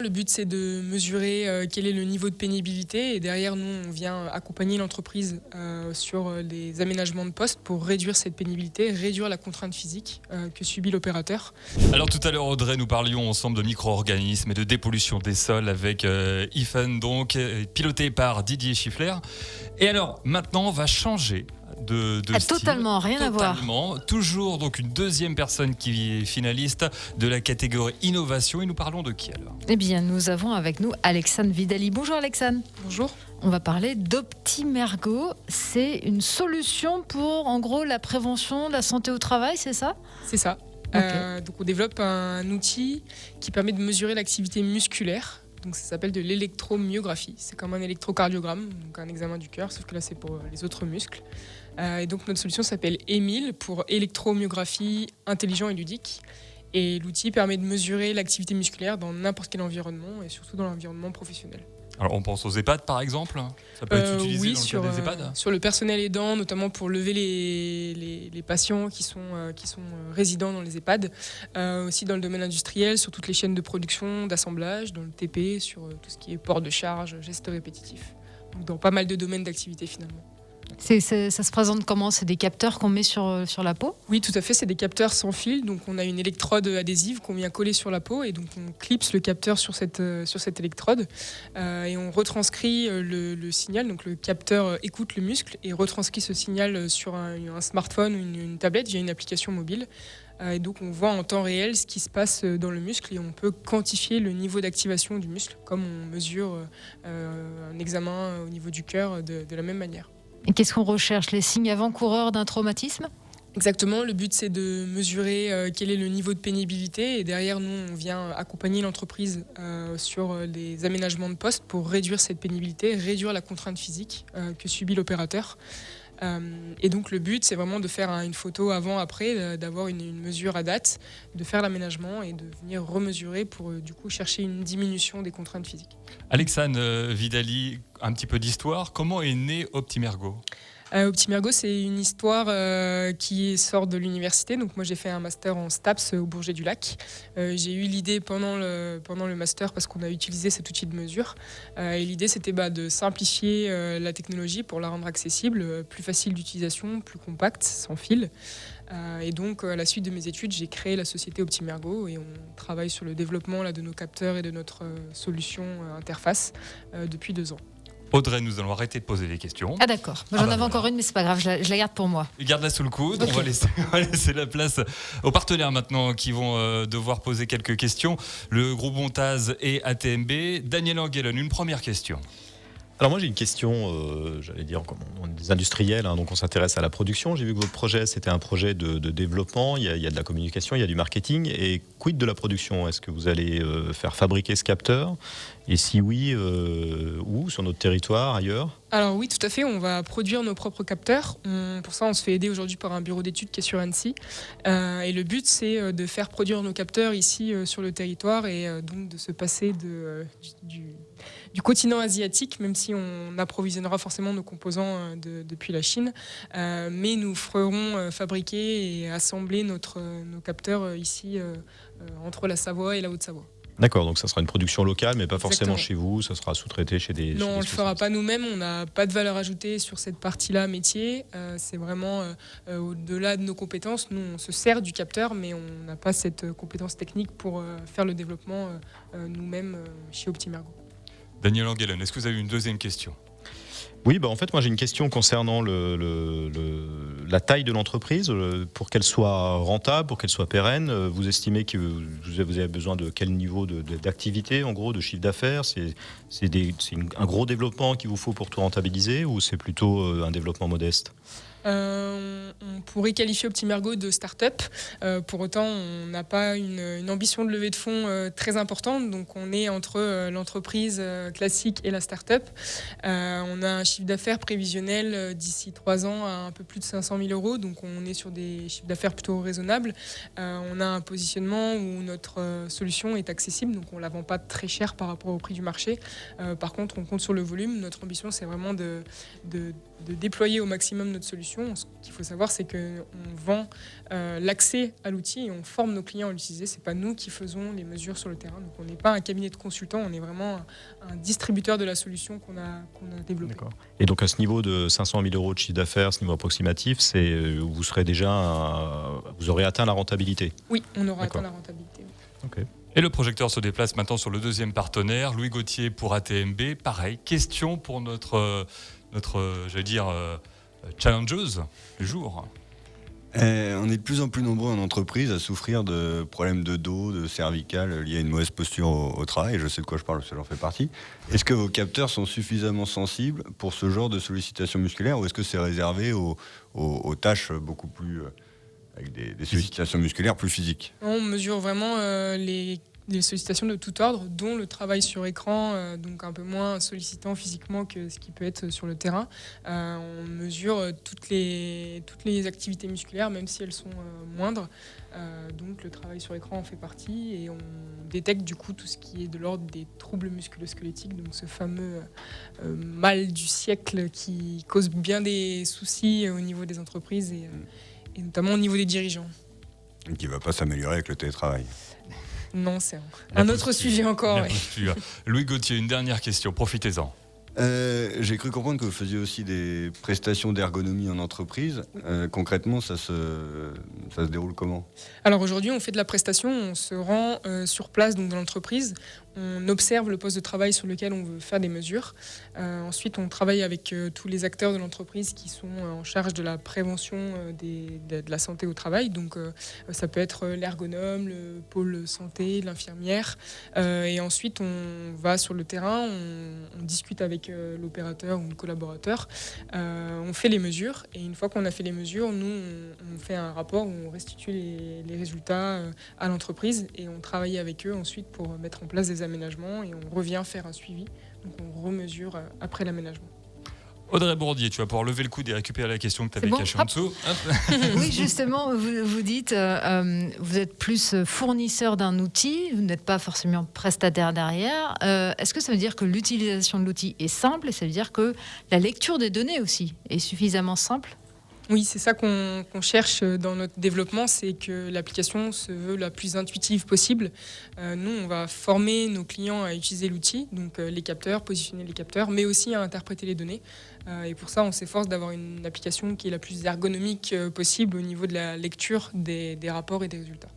Le but, c'est de mesurer quel est le niveau de pénibilité et derrière, nous, on vient accompagner l'entreprise sur les aménagements de poste pour réduire cette pénibilité, réduire la contrainte physique que subit l'opérateur. Alors tout à l'heure, Audrey, nous parlions ensemble de micro-organismes et de dépollution des sols avec IFEN, donc piloté par Didier Schiffler. Et alors, maintenant, on va changer de style. Totalement, rien à voir. Toujours donc une deuxième personne qui est finaliste de la catégorie innovation. Et nous parlons de qui alors ? Eh bien, nous avons avec nous Alexandre Vidali. Bonjour Alexandre. Bonjour. On va parler d'Optimergo. C'est une solution pour, en gros, la prévention de la santé au travail, c'est ça ? C'est ça. Okay. Donc on développe un outil qui permet de mesurer l'activité musculaire. Donc ça s'appelle de l'électromyographie. C'est comme un électrocardiogramme, donc un examen du cœur, sauf que là c'est pour les autres muscles. Et donc notre solution s'appelle EMIL pour électromyographie intelligent et ludique. Et l'outil permet de mesurer l'activité musculaire dans n'importe quel environnement et surtout dans l'environnement professionnel. Alors on pense aux EHPAD par exemple. Ça peut être utilisé oui, dans le cas des EHPAD. Sur le personnel aidant, notamment pour lever les patients qui sont résidents dans les EHPAD. Aussi dans le domaine industriel, sur toutes les chaînes de production, d'assemblage, dans le TP, sur tout ce qui est port de charge, gestes répétitifs. Donc dans pas mal de domaines d'activité finalement. Ça se présente comment ? C'est des capteurs qu'on met sur la peau ? Oui, tout à fait. C'est des capteurs sans fil. Donc, on a une électrode adhésive qu'on vient coller sur la peau. Et donc, on clipse le capteur sur cette électrode. Et on retranscrit le signal. Donc, le capteur écoute le muscle et retranscrit ce signal sur un smartphone ou une tablette via une application mobile. Et donc, on voit en temps réel ce qui se passe dans le muscle. Et on peut quantifier le niveau d'activation du muscle, comme on mesure un examen au niveau du cœur de la même manière. Et qu'est-ce qu'on recherche ? Les signes avant-coureurs d'un traumatisme ? Exactement, le but c'est de mesurer quel est le niveau de pénibilité et derrière nous on vient accompagner l'entreprise sur les aménagements de poste pour réduire cette pénibilité, réduire la contrainte physique que subit l'opérateur. Et donc le but c'est vraiment de faire une photo avant-après, d'avoir une mesure à date, de faire l'aménagement et de venir remesurer pour du coup chercher une diminution des contraintes physiques. Alexandre Vidali, un petit peu d'histoire. Comment est né Optimergo ? Optimergo, c'est une histoire qui sort de l'université. Donc moi, j'ai fait un master en STAPS au Bourget du Lac. J'ai eu l'idée pendant le master parce qu'on a utilisé cet outil de mesure. Et l'idée, c'était de simplifier la technologie pour la rendre accessible, plus facile d'utilisation, plus compacte, sans fil. Et donc, à la suite de mes études, j'ai créé la société Optimergo et on travaille sur le développement de nos capteurs et de notre solution interface depuis 2 ans. Audrey, nous allons arrêter de poser des questions. Ah d'accord, moi, j'en avais encore une mais c'est pas grave, je la garde pour moi. Garde-la sous le coude, okay. On va laisser la place aux partenaires maintenant qui vont devoir poser quelques questions. Le groupe Montaz et ATMB. Daniel Angelen, une première question. Alors moi j'ai une question, j'allais dire, comme on est des industriels, donc on s'intéresse à la production. J'ai vu que votre projet c'était un projet de développement, il y a de la communication, il y a du marketing. Et quid de la production ? Est-ce que vous allez faire fabriquer ce capteur ? Et si oui, où ? Sur notre territoire, ailleurs ? Alors oui, tout à fait, on va produire nos propres capteurs. Pour ça, on se fait aider aujourd'hui par un bureau d'études qui est sur Annecy. Et le but, c'est de faire produire nos capteurs ici sur le territoire et donc de se passer du continent asiatique, même si on approvisionnera forcément nos composants depuis la Chine. Mais nous ferons fabriquer et assembler nos capteurs ici entre la Savoie et la Haute-Savoie. D'accord, donc ça sera une production locale, mais pas Exactement. Forcément chez vous, ça sera sous-traité chez des... Non, on ne le fera pas nous-mêmes, on n'a pas de valeur ajoutée sur cette partie-là métier. C'est vraiment au-delà de nos compétences. Nous, on se sert du capteur, mais on n'a pas cette compétence technique pour faire le développement nous-mêmes chez Optimergo. Daniel Angelen, est-ce que vous avez une deuxième question ? Oui, en fait, moi j'ai une question concernant la taille de l'entreprise. Pour qu'elle soit rentable, pour qu'elle soit pérenne, vous estimez que vous avez besoin de quel niveau d'activité, en gros, de chiffre d'affaires ? C'est un gros développement qu'il vous faut pour tout rentabiliser ou c'est plutôt un développement modeste ? On pourrait qualifier Optimergo de start-up. Pour autant, on n'a pas une ambition de levée de fonds très importante. Donc, on est entre l'entreprise classique et la start-up. On a un chiffre d'affaires prévisionnel d'ici 3 ans à un peu plus de 500 000 euros. Donc, on est sur des chiffres d'affaires plutôt raisonnables. On a un positionnement où notre solution est accessible. Donc, on ne la vend pas très cher par rapport au prix du marché. Par contre, on compte sur le volume. Notre ambition, c'est vraiment de déployer au maximum notre solution solution. Ce qu'il faut savoir, c'est qu'on vend l'accès à l'outil et on forme nos clients à l'utiliser. C'est pas nous qui faisons les mesures sur le terrain. Donc on n'est pas un cabinet de consultants, on est vraiment un distributeur de la solution qu'on a développée. D'accord. Et donc à ce niveau de 500 000 euros de chiffre d'affaires, ce niveau approximatif, vous aurez atteint la rentabilité. Oui, on aura D'accord. atteint la rentabilité. Ok. Et le projecteur se déplace maintenant sur le deuxième partenaire, Louis Gauthier pour ATMB. Pareil, question pour notre challengeuse du jour. On est de plus en plus nombreux en entreprise à souffrir de problèmes de dos, de cervicales liés à une mauvaise posture au travail. Je sais de quoi je parle parce que j'en fais partie. Est-ce que vos capteurs sont suffisamment sensibles pour ce genre de sollicitation musculaire ou est-ce que c'est réservé aux tâches beaucoup plus avec des sollicitations musculaires plus physiques? On mesure vraiment les sollicitations de tout ordre, dont le travail sur écran, donc un peu moins sollicitant physiquement que ce qui peut être sur le terrain. On mesure toutes les activités musculaires, même si elles sont moindres. Donc le travail sur écran en fait partie et on détecte du coup tout ce qui est de l'ordre des troubles musculo-squelettiques, donc ce fameux mal du siècle qui cause bien des soucis au niveau des entreprises et notamment au niveau des dirigeants. Qui ne va pas s'améliorer avec le télétravail. Non, c'est un autre sujet encore. Ouais. Louis Gauthier, une dernière question, profitez-en. J'ai cru comprendre que vous faisiez aussi des prestations d'ergonomie en entreprise. Concrètement, ça se déroule comment? Alors aujourd'hui, on fait de la prestation, on se rend sur place donc dans l'entreprise, on observe le poste de travail sur lequel on veut faire des mesures. Ensuite, on travaille avec tous les acteurs de l'entreprise qui sont en charge de la prévention de la santé au travail. Donc ça peut être l'ergonome, le pôle santé, l'infirmière. Et ensuite, on va sur le terrain, on discute avec l'opérateur ou le collaborateur. On fait les mesures et une fois qu'on a fait les mesures, nous, on fait un rapport où on restitue les résultats à l'entreprise et on travaille avec eux ensuite pour mettre en place des aménagements et on revient faire un suivi. Donc on remesure après l'aménagement. Audrey Bourdier, tu vas pouvoir lever le coude et récupérer la question que tu avais C'est bon, cachée en dessous. Oui, justement, vous dites, vous êtes plus fournisseur d'un outil, vous n'êtes pas forcément prestataire derrière. Est-ce que ça veut dire que l'utilisation de l'outil est simple et ça veut dire que la lecture des données aussi est suffisamment simple? Oui, c'est ça qu'on cherche dans notre développement, c'est que l'application se veut la plus intuitive possible. Nous, on va former nos clients à utiliser l'outil, donc les capteurs, positionner les capteurs, mais aussi à interpréter les données. Et pour ça, on s'efforce d'avoir une application qui est la plus ergonomique possible au niveau de la lecture des rapports et des résultats.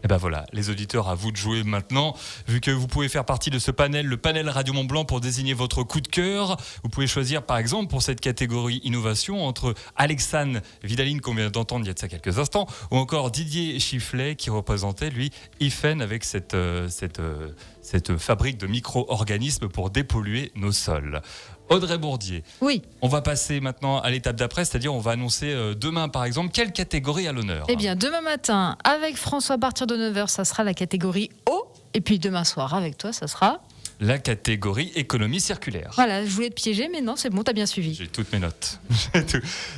Et ben voilà, les auditeurs, à vous de jouer maintenant. Vu que vous pouvez faire partie de ce panel, le panel Radio Mont Blanc, pour désigner votre coup de cœur. Vous pouvez choisir, par exemple, pour cette catégorie innovation, entre Alexandre Vidaline, qu'on vient d'entendre il y a de ça quelques instants, ou encore Didier Chifflet, qui représentait, lui, IFEN, avec cette fabrique de micro-organismes pour dépolluer nos sols. Audrey Bourdier, Oui. on va passer maintenant à l'étape d'après, c'est-à-dire on va annoncer demain, par exemple, quelle catégorie à l'honneur? Eh bien, demain matin, avec François, à partir de 9h, ça sera la catégorie eau. Et puis demain soir, avec toi, ça sera... La catégorie économie circulaire. Voilà, je voulais te piéger, mais non, c'est bon, t'as bien suivi. J'ai toutes mes notes.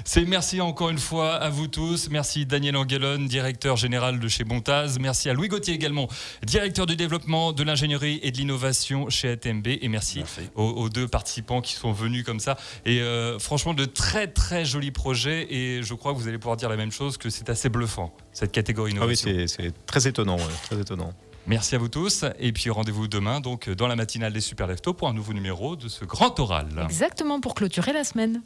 C'est merci encore une fois à vous tous. Merci Daniel Anguelone, directeur général de chez Bontaz. Merci à Louis Gauthier également, directeur du développement, de l'ingénierie et de l'innovation chez ATMB. Et merci. Aux deux participants qui sont venus comme ça. Et franchement, de très très jolis projets. Et je crois que vous allez pouvoir dire la même chose, que c'est assez bluffant, cette catégorie innovation. Ah oui, c'est très étonnant, très étonnant. Merci à vous tous. Et puis rendez-vous demain donc dans la matinale des Super Leftos pour un nouveau numéro de ce grand oral. Exactement, pour clôturer la semaine.